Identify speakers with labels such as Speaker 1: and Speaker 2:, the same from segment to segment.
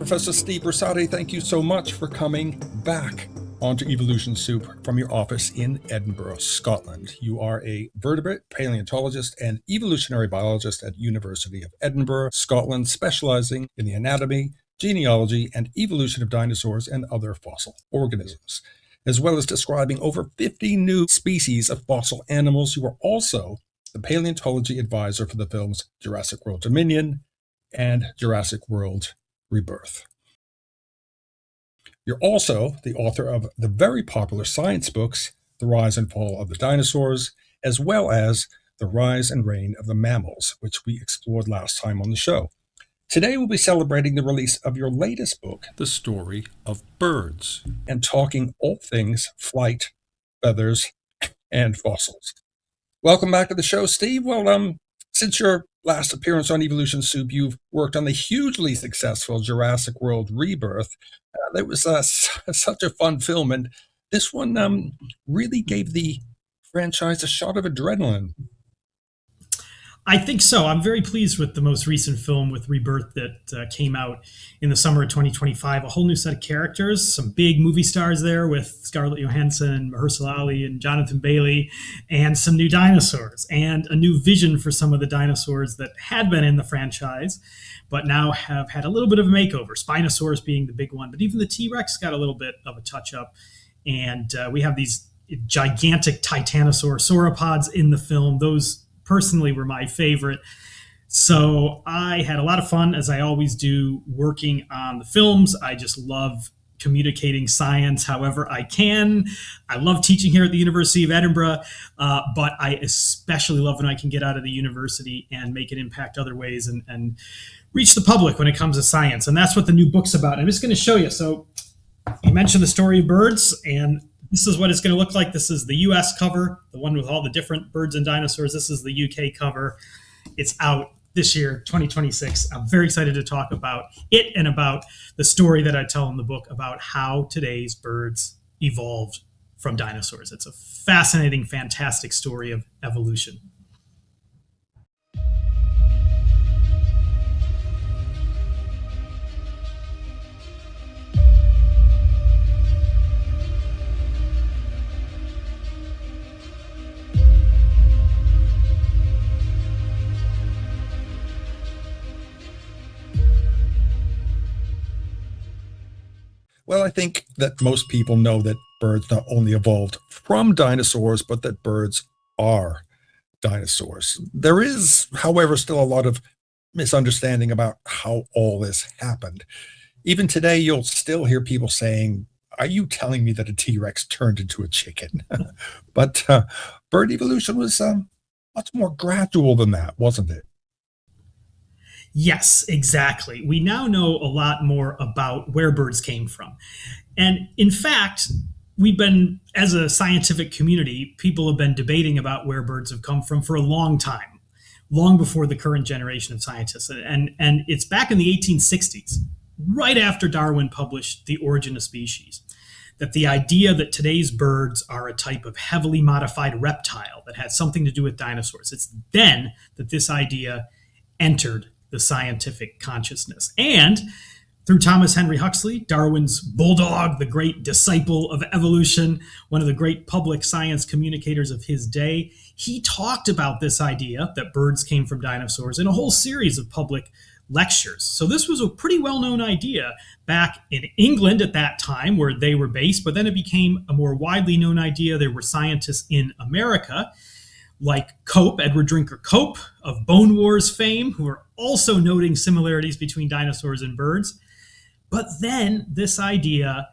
Speaker 1: Professor Steve Brusatте, thank you so much for coming back onto Evolution Soup from your office in Edinburgh, Scotland. You are a vertebrate paleontologist and evolutionary biologist at University of Edinburgh, Scotland, specializing in the anatomy, genealogy, and evolution of dinosaurs and other fossil organisms, as well as describing over 50 new species of fossil animals. You are also the paleontology advisor for the films Jurassic World Dominion and Jurassic World Rebirth. You're also the author of the very popular science books, The Rise and Fall of the Dinosaurs, as well as The Rise and Reign of the Mammals, which we explored last time on the show. Today we'll be celebrating the release of your latest book, The Story of Birds, and talking all things flight, feathers, and fossils. Welcome back to the show, Steve. Well, since your last appearance on Evolution Soup, you've worked on the hugely successful Jurassic World Rebirth. That was such a fun film, and this one really gave the franchise a shot of adrenaline.
Speaker 2: I think so. I'm very pleased with the most recent film with Rebirth that came out in the summer of 2025. A whole new set of characters, some big movie stars there with Scarlett Johansson, Mahershala Ali, and Jonathan Bailey, and some new dinosaurs, and a new vision for some of the dinosaurs that had been in the franchise, but now have had a little bit of a makeover. Spinosaurus being the big one, but even the T-Rex got a little bit of a touch-up. And we have these gigantic titanosaur sauropods in the film. Those personally were my favorite. So I had a lot of fun, as I always do, working on the films. I just love communicating science however I can. I love teaching here at the University of Edinburgh, but I especially love when I can get out of the university and make an impact other ways and reach the public when it comes to science. And that's what the new book's about. I'm just going to show you. So you mentioned The Story of Birds, and this is what it's going to look like. This is the US cover, the one with all the different birds and dinosaurs. This is the UK cover. It's out this year, 2026. I'm very excited to talk about it and about the story that I tell in the book about how today's birds evolved from dinosaurs. It's a fascinating, fantastic story of evolution.
Speaker 1: Well, I think that most people know that birds not only evolved from dinosaurs, but that birds are dinosaurs. There is, however, still a lot of misunderstanding about how all this happened. Even today, you'll still hear people saying, "Are you telling me that a T-Rex turned into a chicken?" But bird evolution was much more gradual than that, wasn't it?
Speaker 2: Yes, exactly. We now know a lot more about where birds came from. And in fact, as a scientific community, people have been debating about where birds have come from for a long time, long before the current generation of scientists. And it's back in the 1860s, right after Darwin published The Origin of Species, that the idea that today's birds are a type of heavily modified reptile that had something to do with dinosaurs. It's then that this idea entered the scientific consciousness. And through Thomas Henry Huxley, Darwin's bulldog, the great disciple of evolution, one of the great public science communicators of his day, he talked about this idea that birds came from dinosaurs in a whole series of public lectures. So this was a pretty well-known idea back in England at that time where they were based, but then it became a more widely known idea. There were scientists in America like Cope, Edward Drinker Cope of Bone Wars fame, who are also noting similarities between dinosaurs and birds. But then this idea,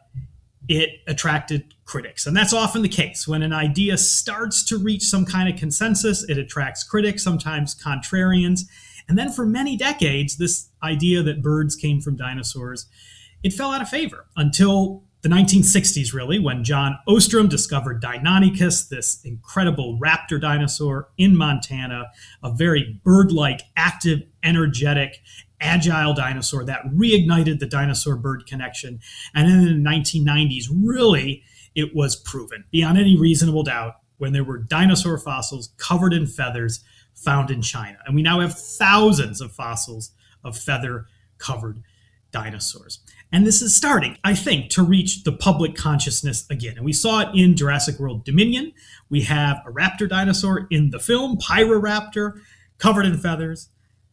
Speaker 2: it attracted critics. And that's often the case. When an idea starts to reach some kind of consensus, it attracts critics, sometimes contrarians. And then for many decades, this idea that birds came from dinosaurs, it fell out of favor until the 1960s, really, when John Ostrom discovered Deinonychus, this incredible raptor dinosaur in Montana, a very bird-like, active, energetic, agile dinosaur that reignited the dinosaur-bird connection. And then in the 1990s, really, it was proven beyond any reasonable doubt when there were dinosaur fossils covered in feathers found in China. And we now have thousands of fossils of feather-covered dinosaurs. And this is starting, I think, to reach the public consciousness again. And we saw it in Jurassic World Dominion. We have a raptor dinosaur in the film, Pyroraptor, covered in feathers.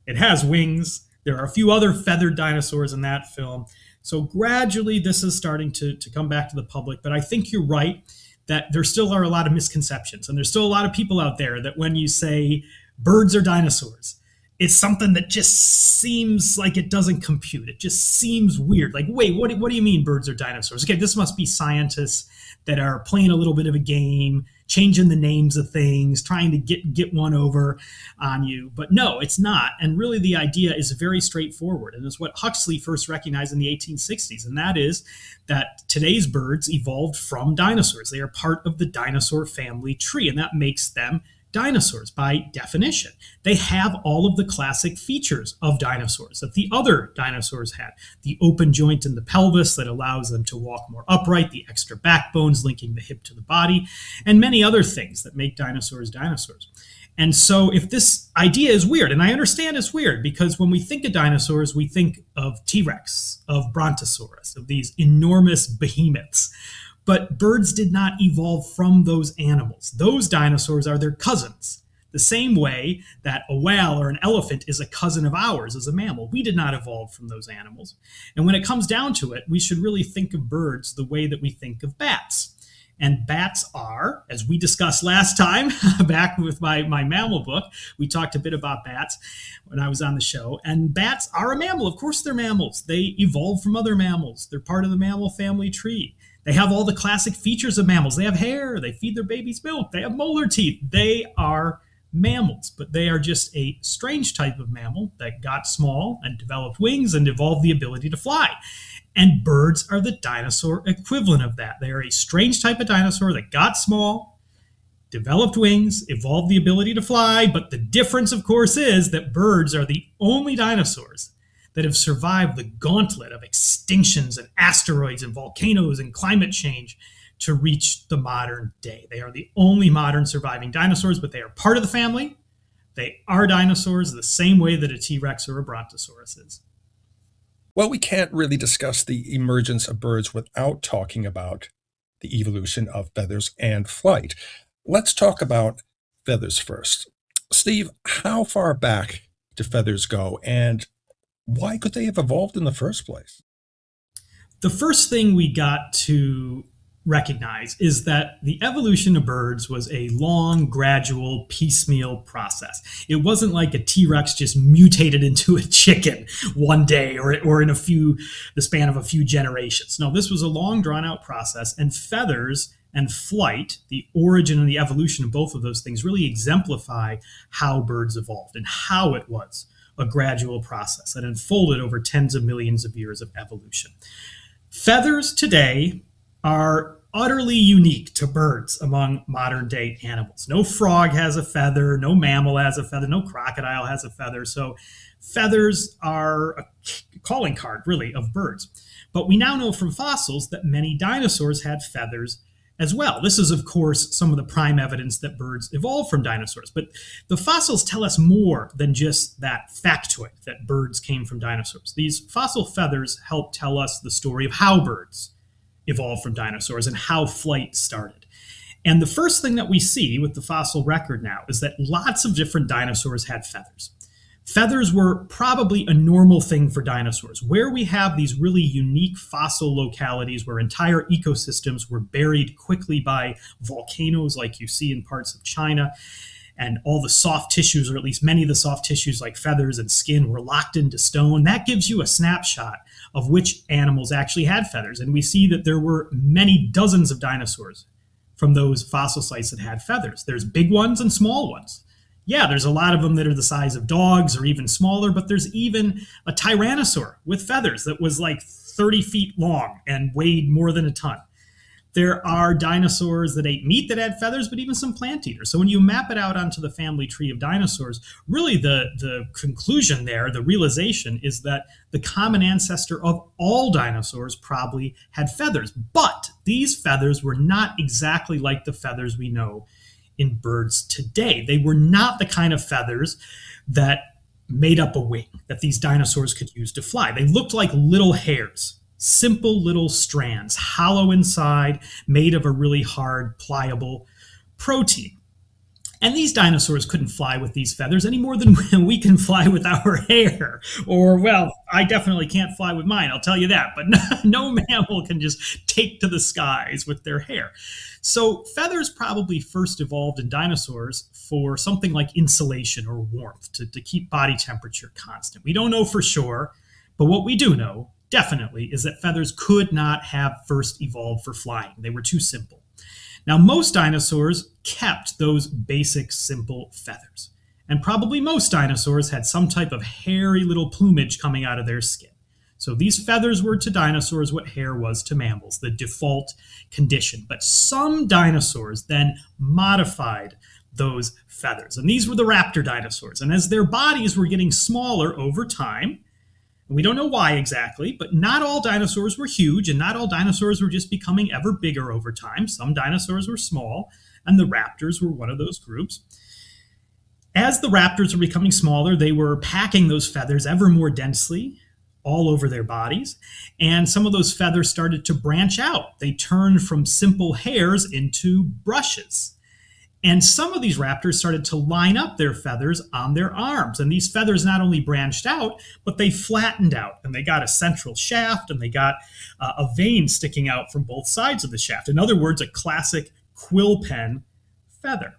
Speaker 2: It has wings. There are a few other feathered dinosaurs in that film. So gradually, this is starting to come back to the public. But I think you're right that there still are a lot of misconceptions. And there's still a lot of people out there that when you say birds are dinosaurs, it's something that just seems like it doesn't compute. It just seems weird. Like, wait, what do you mean birds are dinosaurs? Okay, this must be scientists that are playing a little bit of a game, changing the names of things, trying to get one over on you. But no, it's not. And really the idea is very straightforward. And it's what Huxley first recognized in the 1860s. And that is that today's birds evolved from dinosaurs. They are part of the dinosaur family tree, and that makes them dinosaurs by definition. They have all of the classic features of dinosaurs that the other dinosaurs had. The open joint in the pelvis that allows them to walk more upright, the extra backbones linking the hip to the body, and many other things that make dinosaurs dinosaurs. And so if this idea is weird, and I understand it's weird because when we think of dinosaurs, we think of T-Rex, of Brontosaurus, of these enormous behemoths. But birds did not evolve from those animals. Those dinosaurs are their cousins. The same way that a whale or an elephant is a cousin of ours as a mammal. We did not evolve from those animals. And when it comes down to it, we should really think of birds the way that we think of bats. And bats are, as we discussed last time, back with my mammal book, we talked a bit about bats when I was on the show. And bats are a mammal. Of course they're mammals. They evolved from other mammals. They're part of the mammal family tree. They have all the classic features of mammals. They have hair. They feed their babies milk. They have molar teeth. They are mammals, but they are just a strange type of mammal that got small and developed wings and evolved the ability to fly. And birds are the dinosaur equivalent of that. They are a strange type of dinosaur that got small, developed wings, evolved the ability to fly. But the difference, of course, is that birds are the only dinosaurs that have survived the gauntlet of extinctions and asteroids and volcanoes and climate change to reach the modern day. They are the only modern surviving dinosaurs, but they are part of the family. They are dinosaurs the same way that a T-Rex or a Brontosaurus is.
Speaker 1: Well, we can't really discuss the emergence of birds without talking about the evolution of feathers and flight. Let's talk about feathers first. Steve, how far back do feathers go, and why could they have evolved in the first place?
Speaker 2: The first thing we got to recognize is that the evolution of birds was a long, gradual, piecemeal process. It wasn't like a T-Rex just mutated into a chicken one day or in the span of a few generations. No, this was a long, drawn-out process, and feathers and flight, the origin and the evolution of both of those things, really exemplify how birds evolved and how it was a gradual process that unfolded over tens of millions of years of evolution. Feathers today are utterly unique to birds among modern day animals. No frog has a feather, no mammal has a feather, no crocodile has a feather. So feathers are a calling card, really, of birds. But we now know from fossils that many dinosaurs had feathers as well. This is, of course, some of the prime evidence that birds evolved from dinosaurs. But the fossils tell us more than just that factoid that birds came from dinosaurs. These fossil feathers help tell us the story of how birds evolved from dinosaurs and how flight started. And the first thing that we see with the fossil record now is that lots of different dinosaurs had feathers. Feathers were probably a normal thing for dinosaurs. Where we have these really unique fossil localities where entire ecosystems were buried quickly by volcanoes like you see in parts of China, and all the soft tissues, or at least many of the soft tissues like feathers and skin, were locked into stone, that gives you a snapshot of which animals actually had feathers. And we see that there were many dozens of dinosaurs from those fossil sites that had feathers. There's big ones and small ones. Yeah, there's a lot of them that are the size of dogs or even smaller, but there's even a tyrannosaur with feathers that was like 30 feet long and weighed more than a ton. There are dinosaurs that ate meat that had feathers, but even some plant eaters. So when you map it out onto the family tree of dinosaurs, really the conclusion there, the realization is that the common ancestor of all dinosaurs probably had feathers. But these feathers were not exactly like the feathers we know in birds today. They were not the kind of feathers that made up a wing that these dinosaurs could use to fly. They looked like little hairs, simple little strands, hollow inside, made of a really hard, pliable protein. And these dinosaurs couldn't fly with these feathers any more than we can fly with our hair. Or, well, I definitely can't fly with mine, I'll tell you that. But no mammal can just take to the skies with their hair. So feathers probably first evolved in dinosaurs for something like insulation or warmth to keep body temperature constant. We don't know for sure, but what we do know definitely is that feathers could not have first evolved for flying. They were too simple. Now, most dinosaurs kept those basic, simple feathers. And probably most dinosaurs had some type of hairy little plumage coming out of their skin. So these feathers were to dinosaurs what hair was to mammals, the default condition. But some dinosaurs then modified those feathers. And these were the raptor dinosaurs. And as their bodies were getting smaller over time, we don't know why exactly, but not all dinosaurs were huge, and not all dinosaurs were just becoming ever bigger over time. Some dinosaurs were small, and the raptors were one of those groups. As the raptors were becoming smaller, they were packing those feathers ever more densely all over their bodies, and some of those feathers started to branch out. They turned from simple hairs into brushes. And some of these raptors started to line up their feathers on their arms. And these feathers not only branched out, but they flattened out. And they got a central shaft, and they got a vein sticking out from both sides of the shaft. In other words, a classic quill pen feather.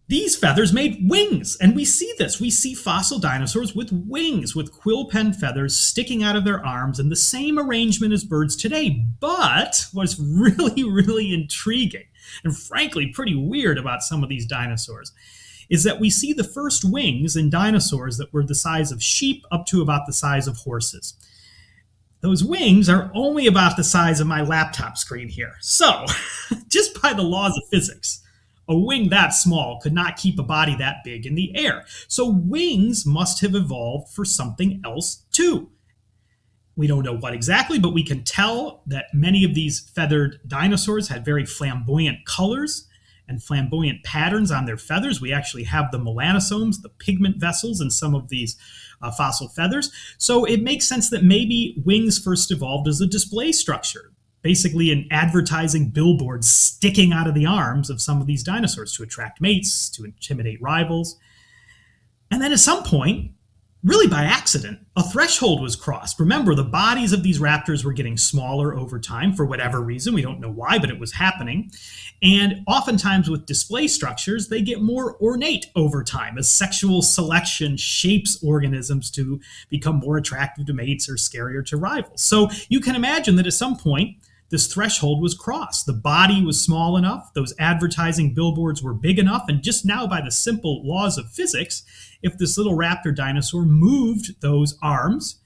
Speaker 2: These feathers made wings, and we see this. We see fossil dinosaurs with wings, with quill pen feathers sticking out of their arms in the same arrangement as birds today. But what's really, really intriguing and frankly pretty weird about some of these dinosaurs is that we see the first wings in dinosaurs that were the size of sheep up to about the size of horses. Those wings are only about the size of my laptop screen here. So, just by the laws of physics, a wing that small could not keep a body that big in the air. So wings must have evolved for something else too. We don't know what exactly, but we can tell that many of these feathered dinosaurs had very flamboyant colors and flamboyant patterns on their feathers. We actually have the melanosomes, the pigment vessels, in some of these fossil feathers. So it makes sense that maybe wings first evolved as a display structure, basically an advertising billboard sticking out of the arms of some of these dinosaurs to attract mates, to intimidate rivals. And then at some point, really by accident, a threshold was crossed. Remember, the bodies of these raptors were getting smaller over time for whatever reason. We don't know why, but it was happening. And oftentimes with display structures, they get more ornate over time as sexual selection shapes organisms to become more attractive to mates or scarier to rivals. So you can imagine that at some point, this threshold was crossed. The body was small enough, those advertising billboards were big enough, and just now by the simple laws of physics, if this little raptor dinosaur moved those arms,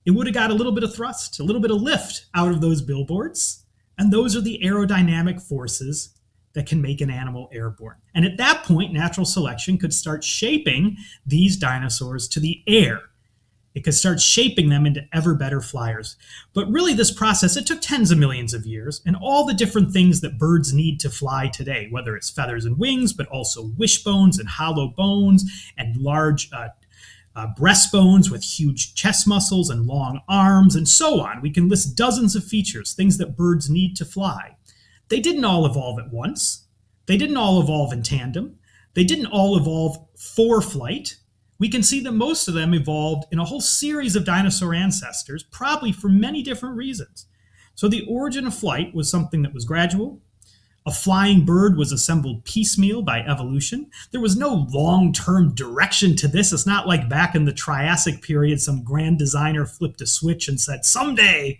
Speaker 2: it would have got a little bit of thrust, a little bit of lift out of those billboards. And those are the aerodynamic forces that can make an animal airborne. And at that point, natural selection could start shaping these dinosaurs to the air. It could start shaping them into ever better flyers. But really this process, it took tens of millions of years, and all the different things that birds need to fly today, whether it's feathers and wings, but also wishbones and hollow bones and large breastbones with huge chest muscles and long arms and so on. We can list dozens of features, things that birds need to fly. They didn't all evolve at once. They didn't all evolve in tandem. They didn't all evolve for flight. We can see that most of them evolved in a whole series of dinosaur ancestors, probably for many different reasons. So the origin of flight was something that was gradual. A flying bird was assembled piecemeal by evolution. There was no long-term direction to this. It's not like back in the Triassic period, some grand designer flipped a switch and said, someday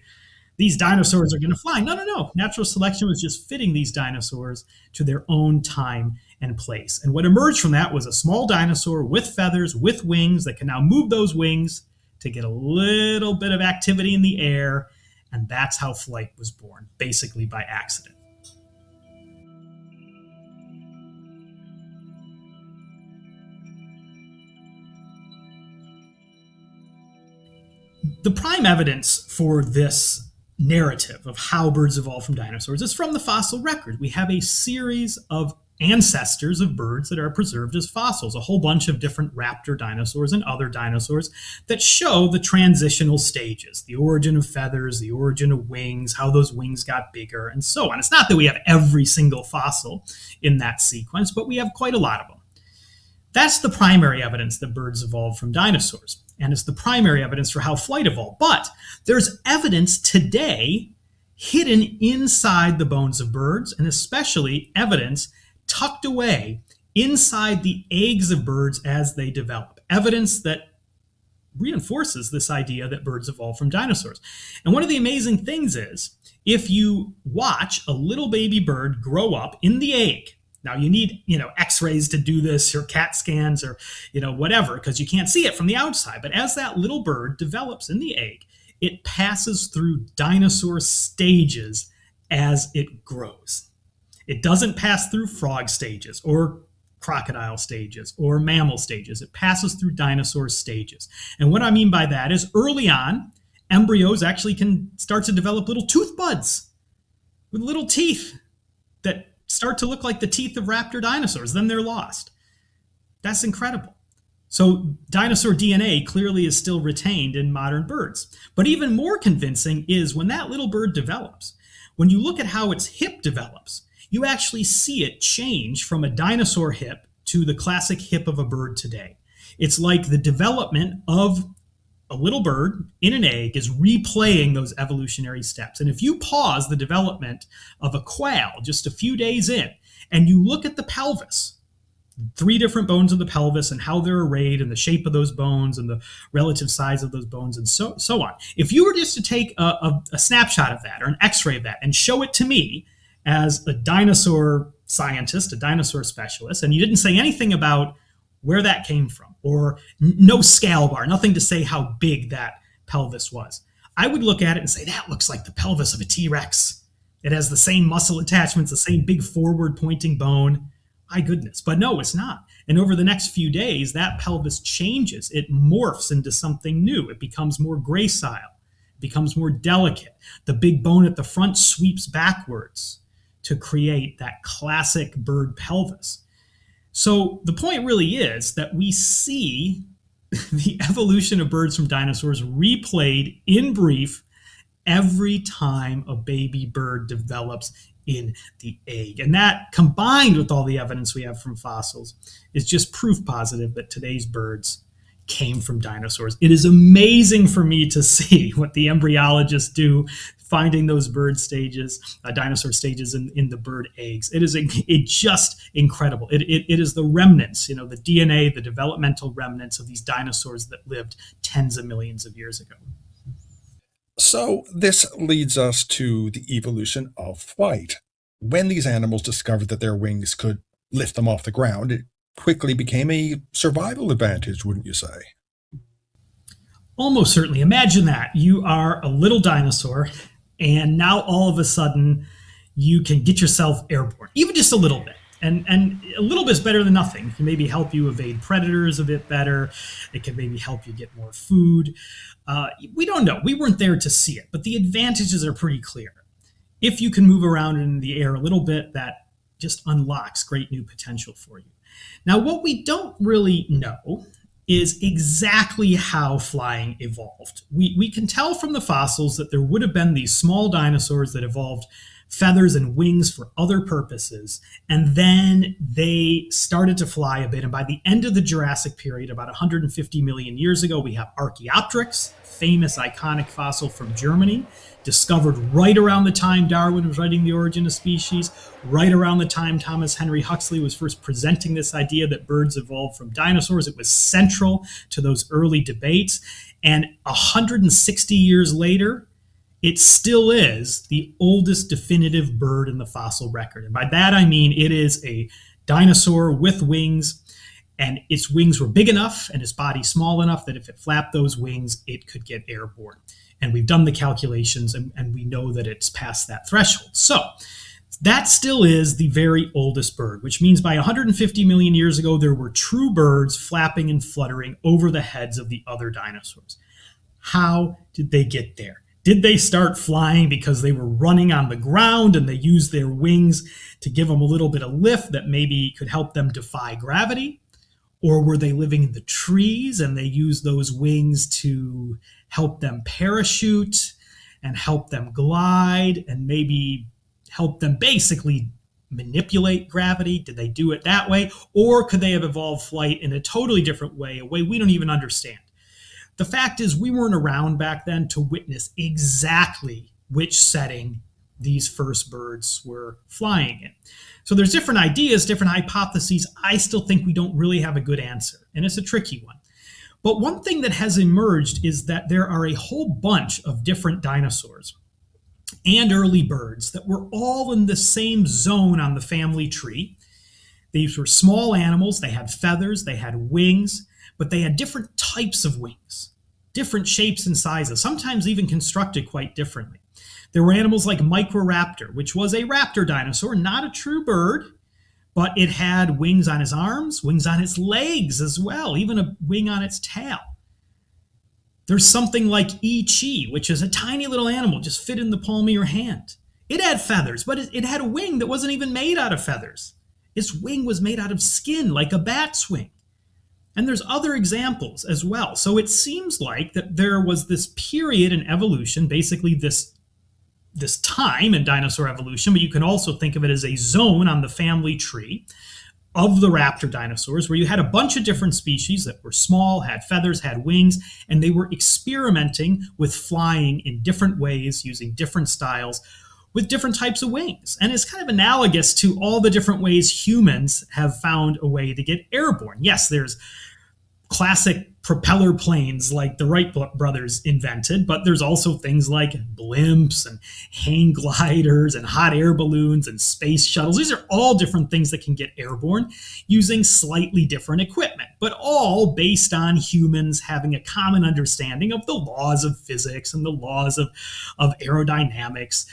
Speaker 2: these dinosaurs are going to fly. No. Natural selection was just fitting these dinosaurs to their own time and place. And what emerged from that was a small dinosaur with feathers, with wings that can now move those wings to get a little bit of activity in the air. And that's how flight was born, basically by accident. The prime evidence for this narrative of how birds evolved from dinosaurs is from the fossil record. We have a series of ancestors of birds that are preserved as fossils, a whole bunch of different raptor dinosaurs and other dinosaurs that show the transitional stages, the origin of feathers, the origin of wings, how those wings got bigger, and so on. It's not that we have every single fossil in that sequence, but we have quite a lot of them. That's the primary evidence that birds evolved from dinosaurs, and it's the primary evidence for how flight evolved. But there's evidence today hidden inside the bones of birds, and especially evidence tucked away inside the eggs of birds as they develop. Evidence that reinforces this idea that birds evolved from dinosaurs. And one of the amazing things is, if you watch a little baby bird grow up in the egg, now you need, x-rays to do this, or CAT scans, or, whatever, because you can't see it from the outside. But as that little bird develops in the egg, it passes through dinosaur stages as it grows. It doesn't pass through frog stages or crocodile stages or mammal stages. It passes through dinosaur stages. And what I mean by that is, early on, embryos actually can start to develop little tooth buds with little teeth that start to look like the teeth of raptor dinosaurs. Then they're lost. That's incredible. So dinosaur DNA clearly is still retained in modern birds. But even more convincing is when that little bird develops, when you look at how its hip develops, you actually see it change from a dinosaur hip to the classic hip of a bird today. It's like the development of a little bird in an egg is replaying those evolutionary steps. And if you pause the development of a quail just a few days in, and you look at the pelvis, 3 different bones of the pelvis and how they're arrayed and the shape of those bones and the relative size of those bones and so on. If you were just to take a snapshot of that or an x-ray of that and show it to me as a dinosaur scientist, a dinosaur specialist, and you didn't say anything about where that came from, or no scale bar, nothing to say how big that pelvis was, I would look at it and say, that looks like the pelvis of a T-Rex. It has the same muscle attachments, the same big forward pointing bone. My goodness. But no, it's not. And over the next few days, that pelvis changes. It morphs into something new. It becomes more gracile. It becomes more delicate. The big bone at the front sweeps backwards to create that classic bird pelvis. So the point really is that we see the evolution of birds from dinosaurs replayed in brief every time a baby bird develops in the egg. And that, combined with all the evidence we have from fossils, is just proof positive that today's birds came from dinosaurs. It is amazing for me to see what the embryologists do, finding those bird stages, dinosaur stages in the bird eggs. It's just incredible. It is the remnants, the DNA, the developmental remnants of these dinosaurs that lived tens of millions of years ago.
Speaker 1: So this leads us to the evolution of flight. When these animals discovered that their wings could lift them off the ground, it quickly became a survival advantage, wouldn't you say?
Speaker 2: Almost certainly. Imagine that. You are a little dinosaur, and now all of a sudden you can get yourself airborne, even just a little bit. And a little bit is better than nothing. It can maybe help you evade predators a bit better. It can maybe help you get more food. We don't know. We weren't there to see it, but the advantages are pretty clear. If you can move around in the air a little bit, that just unlocks great new potential for you. Now, what we don't really know is exactly how flying evolved. We can tell from the fossils that there would have been these small dinosaurs that evolved feathers and wings for other purposes, and then they started to fly a bit. And by the end of the Jurassic period, about 150 million years ago, we have Archaeopteryx, famous iconic fossil from Germany, discovered right around the time Darwin was writing The Origin of Species, right around the time Thomas Henry Huxley was first presenting this idea that birds evolved from dinosaurs. It was central to those early debates. And 160 years later, it still is the oldest definitive bird in the fossil record. And by that, I mean it is a dinosaur with wings, and its wings were big enough and its body small enough that if it flapped those wings, it could get airborne. And we've done the calculations, and we know that it's past that threshold. So that still is the very oldest bird, which means by 150 million years ago, there were true birds flapping and fluttering over the heads of the other dinosaurs. How did they get there? Did they start flying because they were running on the ground and they used their wings to give them a little bit of lift that maybe could help them defy gravity? Or were they living in the trees and they used those wings to help them parachute and help them glide and maybe help them basically manipulate gravity? Did they do it that way? Or could they have evolved flight in a totally different way, a way we don't even understand? The fact is, we weren't around back then to witness exactly which setting these first birds were flying in. So there's different ideas, different hypotheses. I still think we don't really have a good answer, and it's a tricky one. But one thing that has emerged is that there are a whole bunch of different dinosaurs and early birds that were all in the same zone on the family tree. These were small animals. They had feathers, they had wings, but they had different types of wings, different shapes and sizes, sometimes even constructed quite differently. There were animals like Microraptor, which was a raptor dinosaur, not a true bird, but it had wings on its arms, wings on its legs as well, even a wing on its tail. There's something like E.Chi, which is a tiny little animal, just fit in the palm of your hand. It had feathers, but it had a wing that wasn't even made out of feathers. Its wing was made out of skin, like a bat's wing. And there's other examples as well. So it seems like that there was this period in evolution, basically this time in dinosaur evolution, but you can also think of it as a zone on the family tree of the raptor dinosaurs, where you had a bunch of different species that were small, had feathers, had wings, and they were experimenting with flying in different ways, using different styles, with different types of wings. And it's kind of analogous to all the different ways humans have found a way to get airborne. Yes, there's classic propeller planes like the Wright brothers invented, but there's also things like blimps and hang gliders and hot air balloons and space shuttles. These are all different things that can get airborne using slightly different equipment, but all based on humans having a common understanding of the laws of physics and the laws of aerodynamics.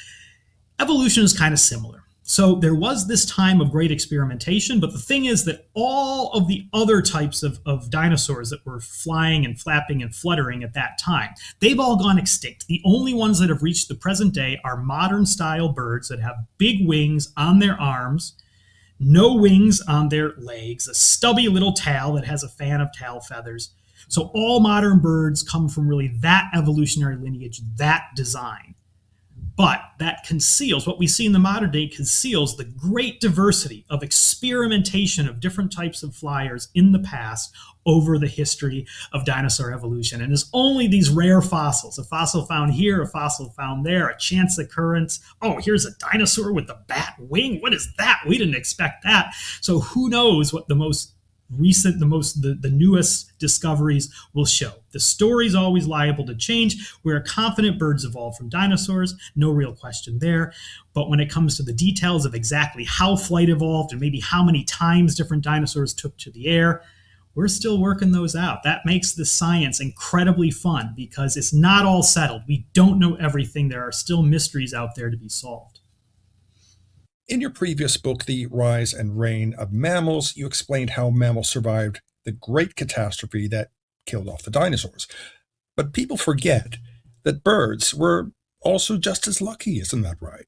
Speaker 2: Evolution is kind of similar. So there was this time of great experimentation, but the thing is that all of the other types of dinosaurs that were flying and flapping and fluttering at that time, they've all gone extinct. The only ones that have reached the present day are modern style birds that have big wings on their arms, no wings on their legs, a stubby little tail that has a fan of tail feathers. So all modern birds come from really that evolutionary lineage, that design. But that conceals, what we see in the modern day conceals the great diversity of experimentation of different types of flyers in the past over the history of dinosaur evolution. And there's only these rare fossils, a fossil found here, a fossil found there, a chance occurrence. Oh, here's a dinosaur with a bat wing. What is that? We didn't expect that. So who knows what the most recent, the newest discoveries will show. The story's always liable to change. We're confident birds evolved from dinosaurs, no real question there. But when it comes to the details of exactly how flight evolved and maybe how many times different dinosaurs took to the air, we're still working those out. That makes the science incredibly fun because it's not all settled. We don't know everything. There are still mysteries out there to be solved.
Speaker 1: In your previous book, The Rise and Reign of Mammals, you explained how mammals survived the great catastrophe that killed off the dinosaurs. But people forget that birds were also just as lucky, isn't that right?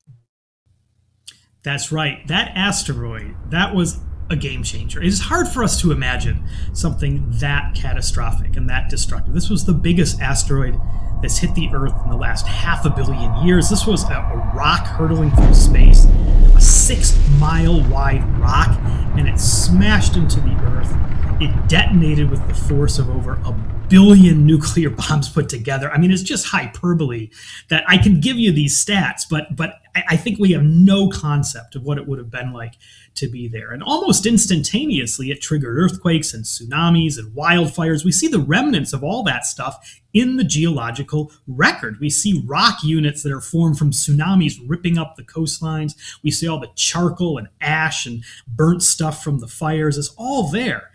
Speaker 2: That's right. That asteroid, that was a game changer. It is hard for us to imagine something that catastrophic and that destructive. This was the biggest asteroid that's hit the Earth in the last 500 million years. This was a rock hurtling through space, a 6-mile wide rock, and it smashed into the Earth. It detonated with the force of over 1 billion nuclear bombs put together. I mean, it's just hyperbole that I can give you these stats, but I think we have no concept of what it would have been like to be there. And almost instantaneously, it triggered earthquakes and tsunamis and wildfires. We see the remnants of all that stuff in the geological record. We see rock units that are formed from tsunamis ripping up the coastlines. We see all the charcoal and ash and burnt stuff from the fires. It's all there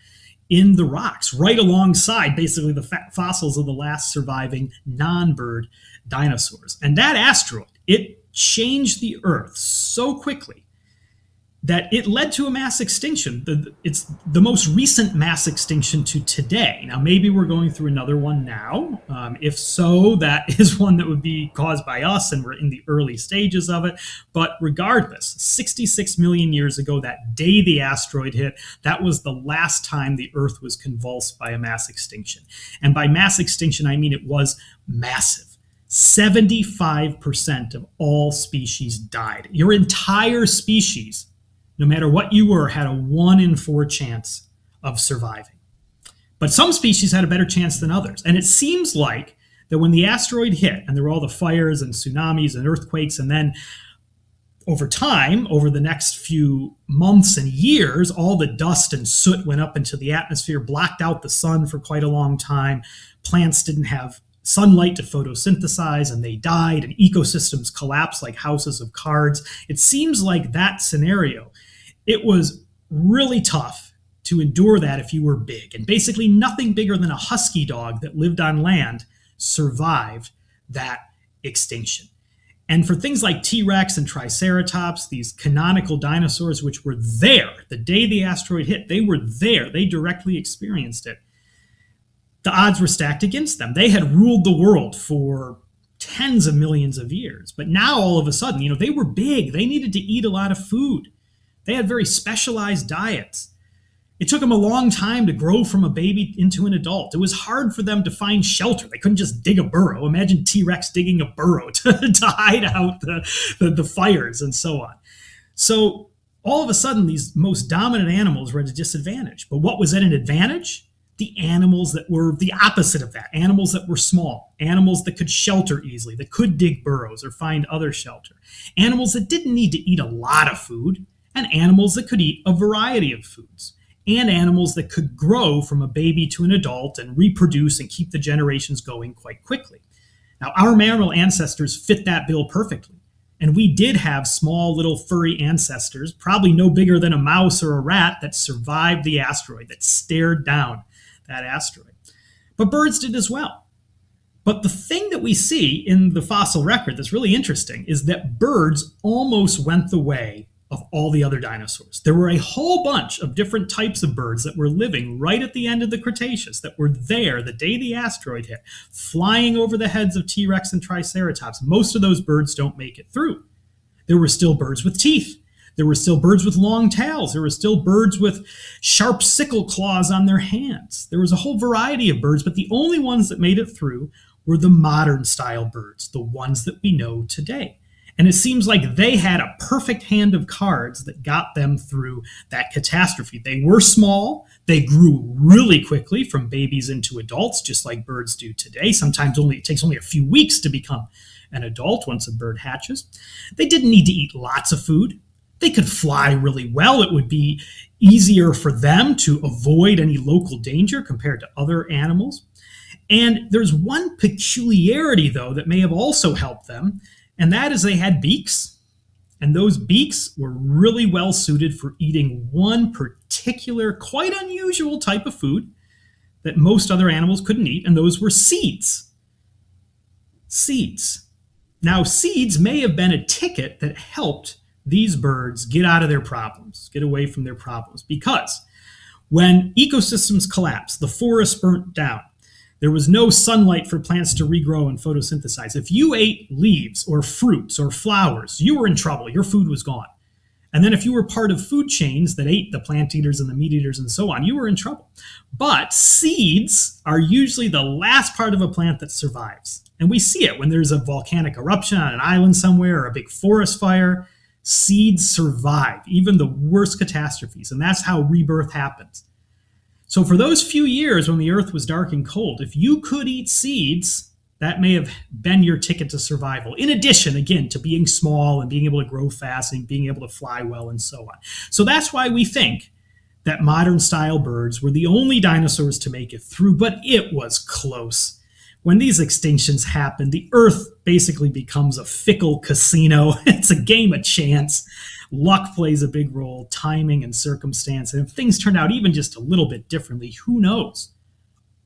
Speaker 2: in the rocks, right alongside basically the fossils of the last surviving non-bird dinosaurs. And that asteroid, it changed the Earth so quickly that it led to a mass extinction. It's the most recent mass extinction to today. Now, maybe we're going through another one now. If so, that is one that would be caused by us, and we're in the early stages of it. But regardless, 66 million years ago, that day the asteroid hit, that was the last time the Earth was convulsed by a mass extinction. And by mass extinction, I mean it was massive. 75% of all species died. Your entire species, no matter what you were, had a 1 in 4 chance of surviving. But some species had a better chance than others. And it seems like that when the asteroid hit, and there were all the fires and tsunamis and earthquakes, and then over time, over the next few months and years, all the dust and soot went up into the atmosphere, blocked out the sun for quite a long time. Plants didn't have sunlight to photosynthesize, and they died, and ecosystems collapsed like houses of cards. It seems like that scenario, it was really tough to endure that if you were big. And basically nothing bigger than a husky dog that lived on land survived that extinction. And for things like T-Rex and Triceratops, these canonical dinosaurs, which were there the day the asteroid hit, they were there, they directly experienced it. The odds were stacked against them. They had ruled the world for tens of millions of years. But now all of a sudden, they were big. They needed to eat a lot of food. They had very specialized diets. It took them a long time to grow from a baby into an adult. It was hard for them to find shelter. They couldn't just dig a burrow. Imagine T-Rex digging a burrow to hide out the fires and so on. So all of a sudden, these most dominant animals were at a disadvantage. But what was at an advantage? The animals that were the opposite of that, animals that were small, animals that could shelter easily, that could dig burrows or find other shelter, animals that didn't need to eat a lot of food, and animals that could eat a variety of foods, and animals that could grow from a baby to an adult and reproduce and keep the generations going quite quickly. Now, our mammal ancestors fit that bill perfectly. And we did have small little furry ancestors, probably no bigger than a mouse or a rat, that survived the asteroid, that stared down that asteroid. But birds did as well. But the thing that we see in the fossil record that's really interesting is that birds almost went the way of all the other dinosaurs. There were a whole bunch of different types of birds that were living right at the end of the Cretaceous, that were there the day the asteroid hit, flying over the heads of T-Rex and Triceratops. Most of those birds don't make it through. There were still birds with teeth. There were still birds with long tails. There were still birds with sharp sickle claws on their hands. There was a whole variety of birds, but the only ones that made it through were the modern style birds, the ones that we know today. And it seems like they had a perfect hand of cards that got them through that catastrophe. They were small. They grew really quickly from babies into adults, just like birds do today. Sometimes it takes only a few weeks to become an adult once a bird hatches. They didn't need to eat lots of food. They could fly really well. It would be easier for them to avoid any local danger compared to other animals. And there's one peculiarity, though, that may have also helped them, and that is they had beaks. And those beaks were really well suited for eating one particular, quite unusual type of food that most other animals couldn't eat, and those were seeds. Seeds. Now, seeds may have been a ticket that helped these birds get out of their problems, get away from their problems, because when ecosystems collapsed, the forests burnt down, there was no sunlight for plants to regrow and photosynthesize. If you ate leaves or fruits or flowers, you were in trouble. Your food was gone. And then if you were part of food chains that ate the plant eaters and the meat eaters and so on, you were in trouble. But seeds are usually the last part of a plant that survives. And we see it when there's a volcanic eruption on an island somewhere or a big forest fire. Seeds survive, even the worst catastrophes. And that's how rebirth happens. So for those few years when the earth was dark and cold, if you could eat seeds, that may have been your ticket to survival. In addition, again, to being small and being able to grow fast and being able to fly well and so on. So that's why we think that modern style birds were the only dinosaurs to make it through, but it was close. When these extinctions happen, the earth basically becomes a fickle casino. It's a game of chance. Luck plays a big role, timing and circumstance. And if things turn out even just a little bit differently, who knows?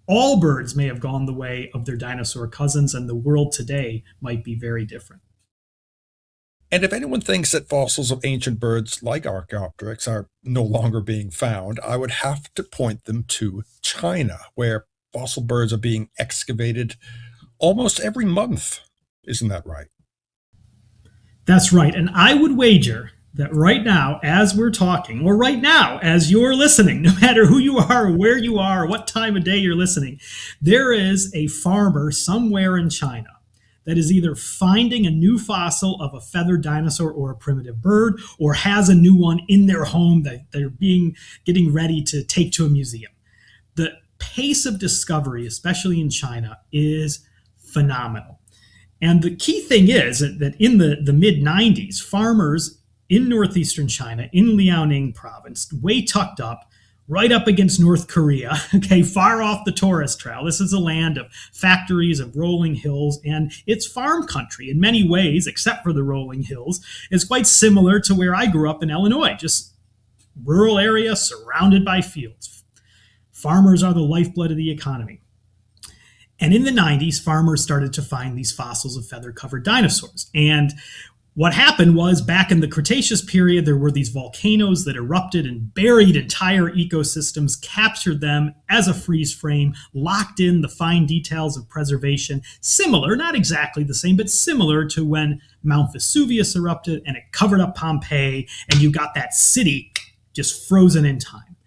Speaker 2: All birds may have gone the way of their dinosaur cousins, and the world today might be very different.
Speaker 1: And if anyone thinks that fossils of ancient birds like Archaeopteryx are no longer being found, I would have to point them to China, where fossil birds are being excavated almost every month. Isn't that right?
Speaker 2: That's right. And I would wager that right now, as we're talking, or right now, as you're listening, no matter who you are, or where you are, or what time of day you're listening, there is a farmer somewhere in China that is either finding a new fossil of a feathered dinosaur or a primitive bird, or has a new one in their home that they're getting ready to take to a museum. The pace of discovery, especially in China, is phenomenal. And the key thing is that in the mid 90s, farmers in northeastern China, in Liaoning province, way tucked up, right up against North Korea, okay, far off the tourist trail. This is a land of factories, of rolling hills, and it's farm country in many ways, except for the rolling hills. It's quite similar to where I grew up in Illinois, just rural area surrounded by fields. Farmers are the lifeblood of the economy. And in the 90s, farmers started to find these fossils of feather-covered dinosaurs. And what happened was, back in the Cretaceous period, there were these volcanoes that erupted and buried entire ecosystems, captured them as a freeze frame, locked in the fine details of preservation, similar, not exactly the same, but similar to when Mount Vesuvius erupted and it covered up Pompeii, and you got that city just frozen in time.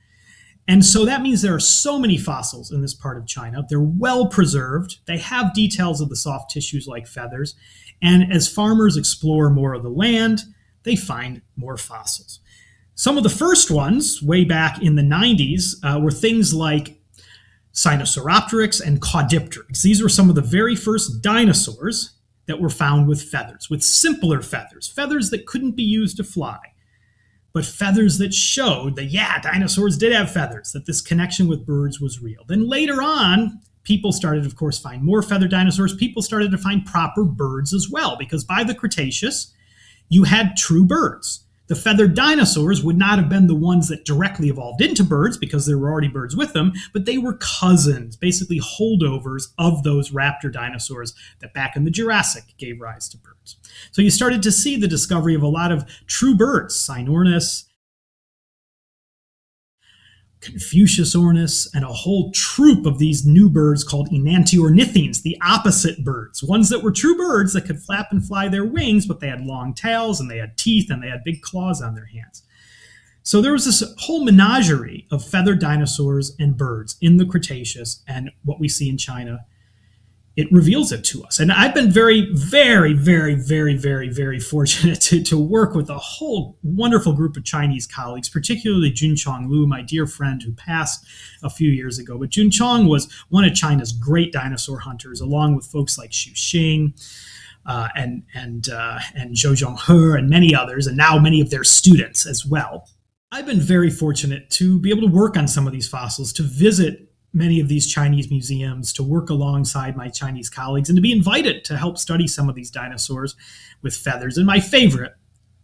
Speaker 2: And so that means there are so many fossils in this part of China. They're well preserved. They have details of the soft tissues like feathers. And as farmers explore more of the land, they find more fossils. Some of the first ones, way back in the 90s, were things like Sinosauropteryx and Caudipteryx. These were some of the very first dinosaurs that were found with feathers, with simpler feathers, feathers that couldn't be used to fly, but feathers that showed that, yeah, dinosaurs did have feathers, that this connection with birds was real. Then later on, people started, of course, find more feathered dinosaurs. People started to find proper birds as well, because by the Cretaceous, you had true birds. The feathered dinosaurs would not have been the ones that directly evolved into birds, because there were already birds with them, but they were cousins, basically holdovers of those raptor dinosaurs that back in the Jurassic gave rise to birds. So you started to see the discovery of a lot of true birds, Cynornis, Confuciusornis, and a whole troop of these new birds called enantiornithines, the opposite birds, ones that were true birds that could flap and fly their wings, but they had long tails and they had teeth and they had big claws on their hands. So there was this whole menagerie of feathered dinosaurs and birds in the Cretaceous, and what we see in China, it reveals it to us. And I've been very, very, very, very, very, very fortunate to work with a whole wonderful group of Chinese colleagues, particularly Junchong Liu, my dear friend who passed a few years ago. But Junchong was one of China's great dinosaur hunters, along with folks like Xu Xing and Zhou Zhonghe and many others, and now many of their students as well. I've been very fortunate to be able to work on some of these fossils, to visit many of these Chinese museums, to work alongside my Chinese colleagues, and to be invited to help study some of these dinosaurs with feathers. And my favorite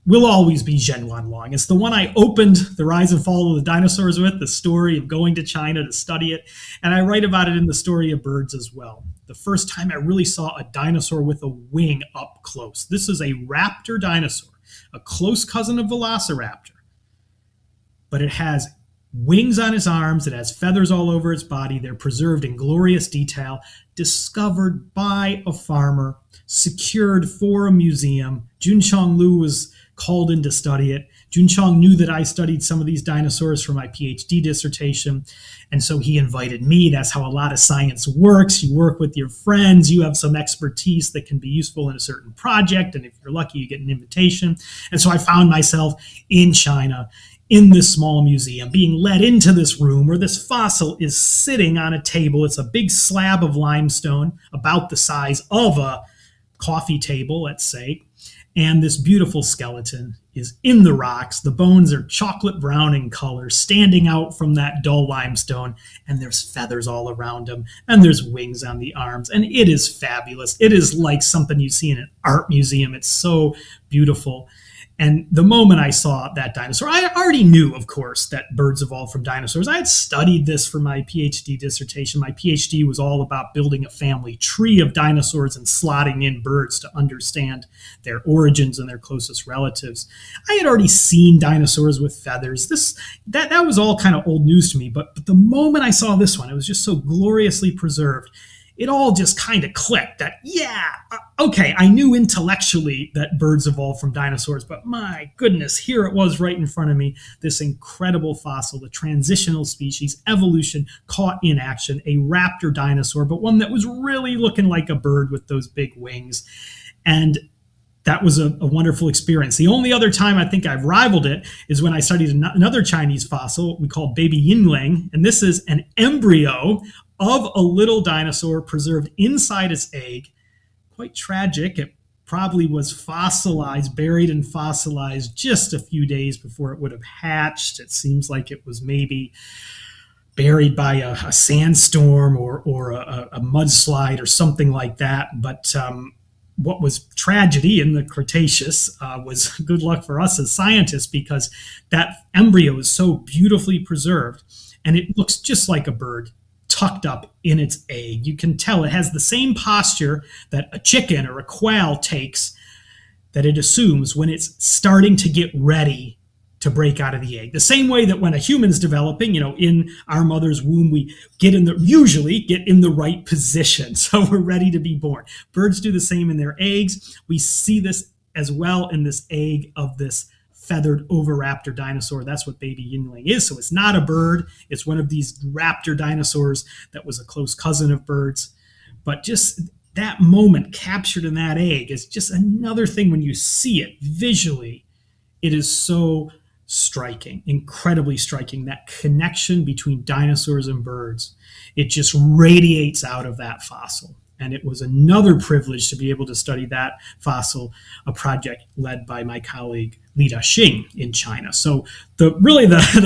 Speaker 2: will always be Zhenwanlong. It's the one I opened The Rise and Fall of the Dinosaurs with, the story of going to China to study it. And I write about it in the Story of Birds as well. The first time I really saw a dinosaur with a wing up close. This is a raptor dinosaur, a close cousin of Velociraptor. But it has wings on its arms, it has feathers all over its body. They're preserved in glorious detail, discovered by a farmer, secured for a museum. Junchong Liu was called in to study it. Junchong knew that I studied some of these dinosaurs for my PhD dissertation, and so he invited me. That's how a lot of science works. You work with your friends, you have some expertise that can be useful in a certain project, and if you're lucky, you get an invitation. And so I found myself in China, in this small museum, being led into this room where this fossil is sitting on a table. It's a big slab of limestone, about the size of a coffee table, let's say. And this beautiful skeleton is in the rocks. The bones are chocolate brown in color, standing out from that dull limestone. And there's feathers all around him. And there's wings on the arms. And it is fabulous. It is like something you see in an art museum. It's so beautiful. And the moment I saw that dinosaur, I already knew, of course, that birds evolved from dinosaurs. I had studied this for my PhD dissertation. My PhD was all about building a family tree of dinosaurs and slotting in birds to understand their origins and their closest relatives. I had already seen dinosaurs with feathers. That was all kind of old news to me. But the moment I saw this one, it was just so gloriously preserved. It all just kind of clicked that, okay, I knew intellectually that birds evolved from dinosaurs, but my goodness, here it was right in front of me, this incredible fossil, the transitional species, evolution caught in action, a raptor dinosaur, but one that was really looking like a bird with those big wings. And that was a wonderful experience. The only other time I think I've rivaled it is when I studied another Chinese fossil we call baby yingling, and this is an embryo of a little dinosaur preserved inside its egg. Quite tragic. It probably was fossilized, buried and fossilized just a few days before it would have hatched. It seems like it was maybe buried by a sandstorm or a mudslide or something like that. But what was tragedy in the Cretaceous was good luck for us as scientists, because that embryo is so beautifully preserved and it looks just like a bird tucked up in its egg. You can tell it has the same posture that a chicken or a quail takes, that it assumes when it's starting to get ready to break out of the egg. The same way that when a human's developing, in our mother's womb, we usually get in the right position. So we're ready to be born. Birds do the same in their eggs. We see this as well in this egg of this feathered oviraptor dinosaur. That's what baby yingling is. So it's not a bird. It's one of these raptor dinosaurs that was a close cousin of birds. But just that moment captured in that egg is just another thing. When you see it visually, it is so striking, incredibly striking. That connection between dinosaurs and birds, it just radiates out of that fossil. And it was another privilege to be able to study that fossil, a project led by my colleague Li Daxing in China. So the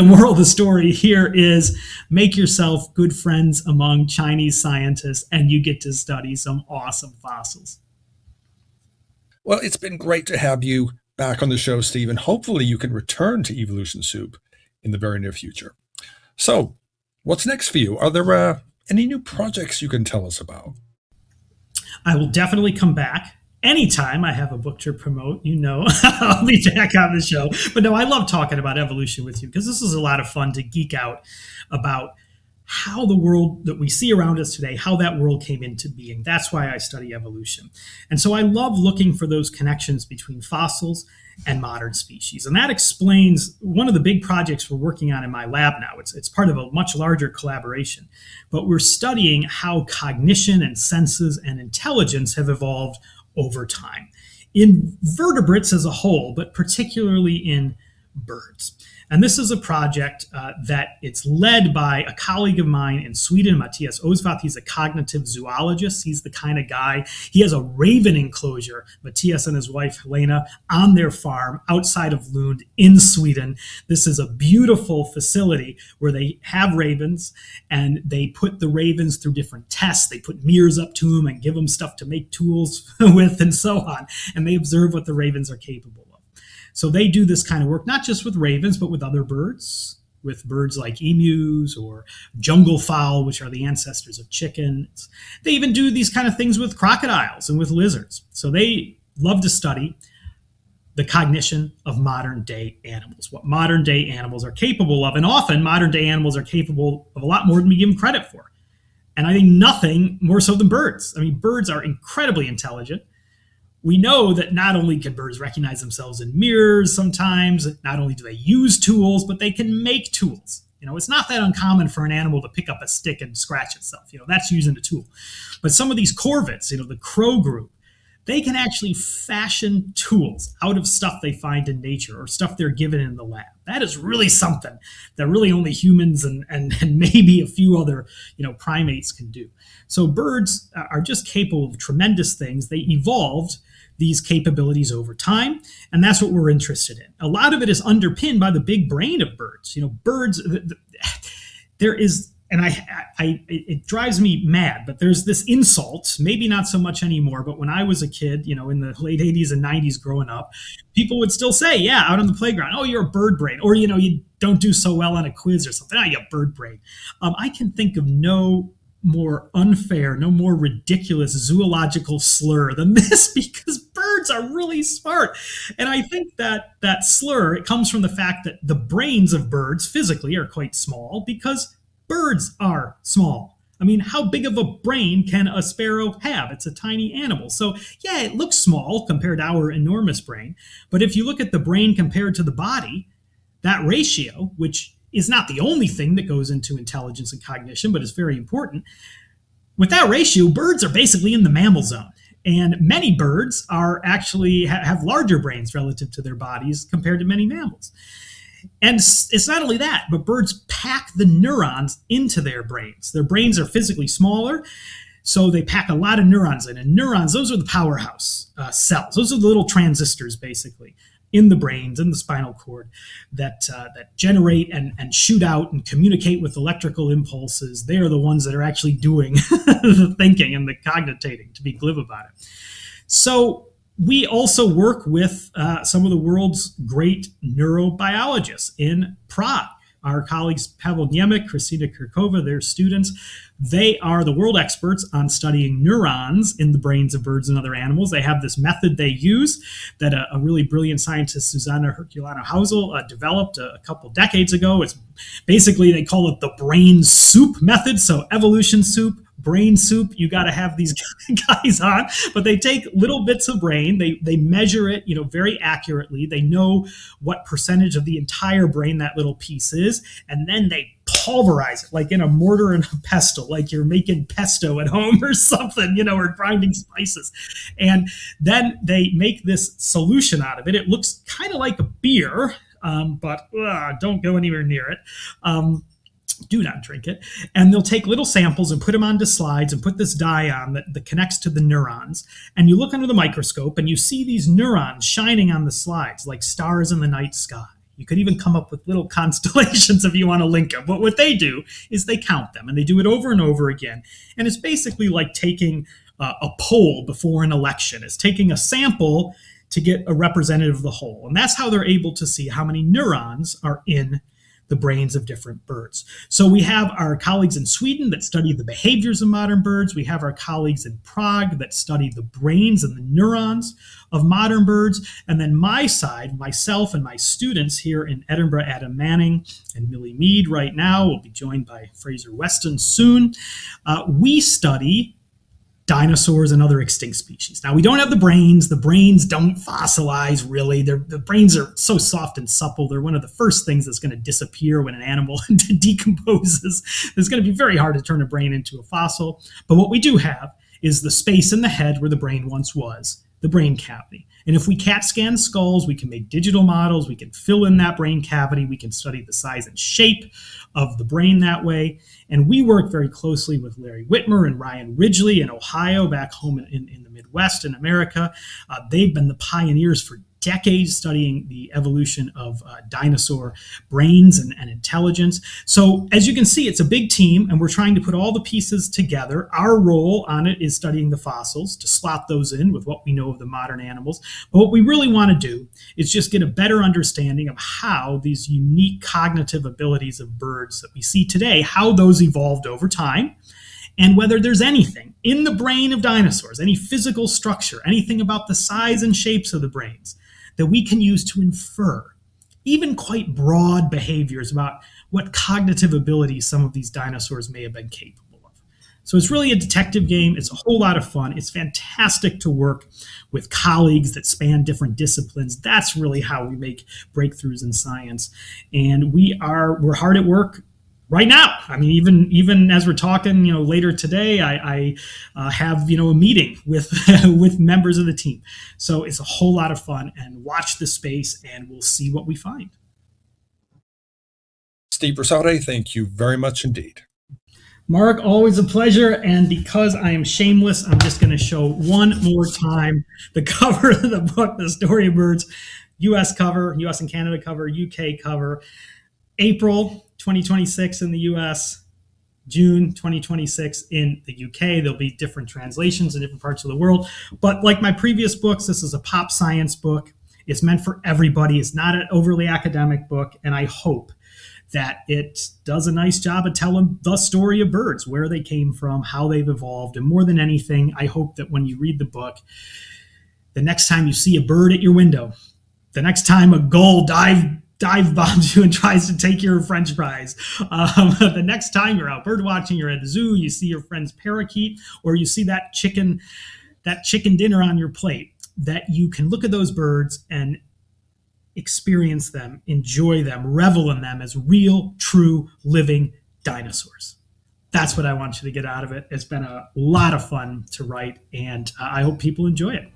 Speaker 2: moral of the story here is make yourself good friends among Chinese scientists and you get to study some awesome fossils.
Speaker 1: Well, it's been great to have you back on the show, Steve, and hopefully you can return to Evolution Soup in the very near future. So what's next for you? Are there any new projects you can tell us about?
Speaker 2: I will definitely come back. Anytime I have a book to promote, I'll be back on the show. But no, I love talking about evolution with you because this is a lot of fun to geek out about how the world that we see around us today, how that world came into being. That's why I study evolution. And so I love looking for those connections between fossils and modern species. And that explains one of the big projects we're working on in my lab now. It's part of a much larger collaboration. But we're studying how cognition and senses and intelligence have evolved over time in vertebrates as a whole, but particularly in birds. And this is a project that it's led by a colleague of mine in Sweden, Matthias Osvath. He's a cognitive zoologist. He's the kind of guy, he has a raven enclosure, Matthias and his wife Helena, on their farm outside of Lund in Sweden. This is a beautiful facility where they have ravens and they put the ravens through different tests. They put mirrors up to them and give them stuff to make tools with and so on. And they observe what the ravens are capable of. So they do this kind of work, not just with ravens, but with other birds, with birds like emus or jungle fowl, which are the ancestors of chickens. They even do these kind of things with crocodiles and with lizards. So they love to study the cognition of modern day animals, what modern day animals are capable of. And often modern day animals are capable of a lot more than we give them credit for. And I think nothing more so than birds. I mean, birds are incredibly intelligent. We know that not only can birds recognize themselves in mirrors sometimes, not only do they use tools, but they can make tools. It's not that uncommon for an animal to pick up a stick and scratch itself. That's using a tool. But some of these corvids, the crow group, they can actually fashion tools out of stuff they find in nature or stuff they're given in the lab. That is really something that really only humans and maybe a few other, primates can do. So birds are just capable of tremendous things. They evolved these capabilities over time, and that's what we're interested in. A lot of it is underpinned by the big brain of birds. Birds, there is and it drives me mad, but there's this insult, maybe not so much anymore, but when I was a kid, in the late 80s and 90s growing up, people would still say, yeah, out on the playground, oh, you're a bird brain, or, you don't do so well on a quiz or something, oh, you're a bird brain. I can think of no more unfair, no more ridiculous zoological slur than this, because birds are really smart. And I think that slur, it comes from the fact that the brains of birds physically are quite small because birds are small. I mean, how big of a brain can a sparrow have? It's a tiny animal. So, yeah, it looks small compared to our enormous brain. But if you look at the brain compared to the body, that ratio, which is not the only thing that goes into intelligence and cognition, but is very important. With that ratio, birds are basically in the mammal zone. And many birds are actually have larger brains relative to their bodies compared to many mammals. And it's not only that, but birds pack the neurons into their brains. Their brains are physically smaller, so they pack a lot of neurons in. And neurons, those are the powerhouse cells. Those are the little transistors, basically, in the brains, in the spinal cord, that generate and shoot out and communicate with electrical impulses. They are the ones that are actually doing the thinking and the cogitating, to be glib about it. So we also work with some of the world's great neurobiologists in Prague. Our colleagues Pavel Němec, Kristina Kirkova, their students, they are the world experts on studying neurons in the brains of birds and other animals. They have this method they use that a really brilliant scientist, Susanna Herculano-Hausel, developed a couple decades ago. It's basically, they call it the brain soup method. So evolution soup, brain soup, you got to have these guys on, but they take little bits of brain, they measure it, very accurately. They know what percentage of the entire brain that little piece is, and then they pulverize it like in a mortar and a pestle, like you're making pesto at home or something, or grinding spices. And then they make this solution out of it. It looks kind of like a beer, but don't go anywhere near it. Do not drink it. And they'll take little samples and put them onto slides and put this dye on that connects to the neurons. And you look under the microscope and you see these neurons shining on the slides like stars in the night sky. You could even come up with little constellations if you want to link them. But what they do is they count them, and they do it over and over again. And it's basically like taking a poll before an election. It's taking a sample to get a representative of the whole. And that's how they're able to see how many neurons are in the brains of different birds. So we have our colleagues in Sweden that study the behaviors of modern birds. We have our colleagues in Prague that study the brains and the neurons of modern birds. And then my side, myself and my students here in Edinburgh, Adam Manning and Millie Mead right now, will be joined by Fraser Weston soon. We study dinosaurs and other extinct species. Now, we don't have the brains. The brains don't fossilize, really. The brains are so soft and supple. They're one of the first things that's going to disappear when an animal decomposes. It's going to be very hard to turn a brain into a fossil. But what we do have is the space in the head where the brain once was, the brain cavity. And if we CAT scan skulls, we can make digital models. We can fill in that brain cavity. We can study the size and shape of the brain that way. And we work very closely with Larry Whitmer and Ryan Ridgely in Ohio, back home in the Midwest in America. They've been the pioneers for decades studying the evolution of dinosaur brains and intelligence. So as you can see, it's a big team, and we're trying to put all the pieces together. Our role on it is studying the fossils to slot those in with what we know of the modern animals. But what we really want to do is just get a better understanding of how these unique cognitive abilities of birds that we see today, how those evolved over time, and whether there's anything in the brain of dinosaurs, any physical structure, anything about the size and shapes of the brains that we can use to infer even quite broad behaviors about what cognitive abilities some of these dinosaurs may have been capable of. So it's really a detective game. It's a whole lot of fun. It's fantastic to work with colleagues that span different disciplines. That's really how we make breakthroughs in science. And we're hard at work right now. I mean, even as we're talking, later today, I have, a meeting with with members of the team. So it's a whole lot of fun, and watch the space and we'll see what we find.
Speaker 1: Steve Brusatте, thank you very much indeed.
Speaker 2: Mark, always a pleasure. And because I am shameless, I'm just going to show one more time the cover of the book, The Story of Birds, US cover, US and Canada cover, UK cover, April 2026 in the US, June 2026 in the UK. There'll be different translations in different parts of the world. But like my previous books, this is a pop science book. It's meant for everybody. It's not an overly academic book. And I hope that it does a nice job of telling the story of birds, where they came from, how they've evolved. And more than anything, I hope that when you read the book, the next time you see a bird at your window, the next time a gull dive bombs you and tries to take your French fries, the next time you're out bird watching, you're at the zoo, you see your friend's parakeet, or you see that chicken dinner on your plate, that you can look at those birds and experience them, enjoy them, revel in them as real, true, living dinosaurs. That's what I want you to get out of it. It's been a lot of fun to write, and I hope people enjoy it.